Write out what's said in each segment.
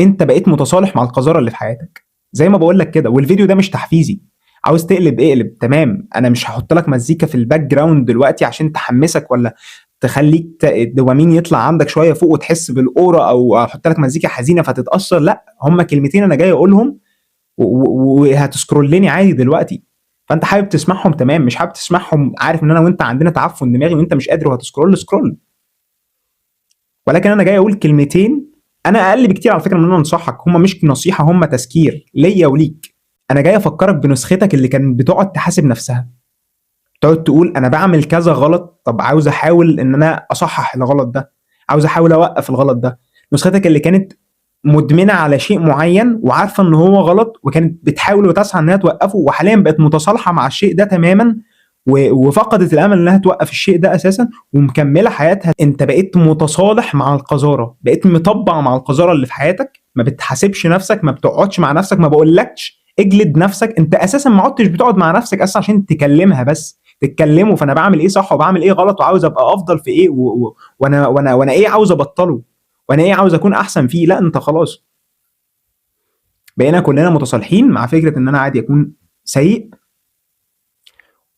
انت بقيت متصالح مع القذاره اللي في حياتك. زي ما بقول لك كده، والفيديو ده مش تحفيزي. عاوز تقلب اقلب، تمام. انا مش هحط لك مزيكا في الباك جراوند دلوقتي عشان تحمسك ولا تخليك الدوبامين يطلع عندك شويه فوق وتحس بالاورا، او احط لك مزيكا حزينه فتتاثر. لا، هم كلمتين انا جاي اقولهم وهتسكرولني عادي دلوقتي. فانت حابب تسمعهم تمام، مش حابب تسمعهم عارف ان انا وانت عندنا تعفن دماغي وانت مش قادر وهتسكرول سكرول. ولكن انا جاي اقول كلمتين، انا اقل بكتير على فكره من ان انا انصحك، هم مش نصيحه، هم تذكير ليا وليك. انا جاي افكرك بنسختك اللي كانت بتقعد تحاسب نفسها، تقعد تقول انا بعمل كذا غلط، طب عاوز احاول ان انا اصحح الغلط ده، عاوز احاول اوقف الغلط ده. نسختك اللي كانت مدمنه على شيء معين وعارفه ان هو غلط وكانت بتحاول وتسعى انها توقفه، وحاليا بقت متصالحه مع الشيء ده تماما وفقدت الامل انها توقف الشيء ده اساسا ومكمله حياتها. انت بقيت متصالح مع القذاره، بقيت مطبع مع القذاره اللي في حياتك، ما بتحاسبش نفسك، ما بتقعدش مع نفسك، ما بقولكش اجلد نفسك. انت اساسا ما عدتش بتقعد مع نفسك اساسا عشان تكلمها بس، تتكلموا فانا بعمل ايه صح وبعمل ايه غلط وعاوز ابقى افضل في ايه وانا ايه عاوز ابطله، وانا ايه عاوز اكون احسن فيه. لا، انت خلاص بقينا كلنا متصالحين مع فكره ان انا عادي اكون سيء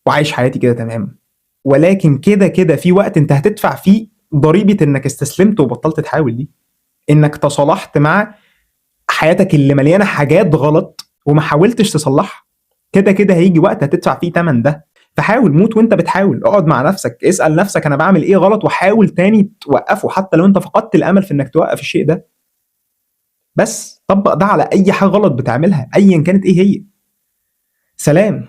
وعايش حياتي كده تمام. ولكن كده كده في وقت انت هتدفع فيه ضريبه انك استسلمت وبطلت تحاول دي، انك تصالحت مع حياتك اللي مليانه حاجات غلط وما حاولتش تصلحها. كده كده هيجي وقت هتدفع فيه تمن ده. فحاول، موت وانت بتحاول، اقعد مع نفسك، اسال نفسك انا بعمل ايه غلط وحاول تاني توقفه حتى لو انت فقدت الامل في انك توقف الشيء ده. بس طبق ده على اي حاجه غلط بتعملها ايا كانت ايه هي. سلام.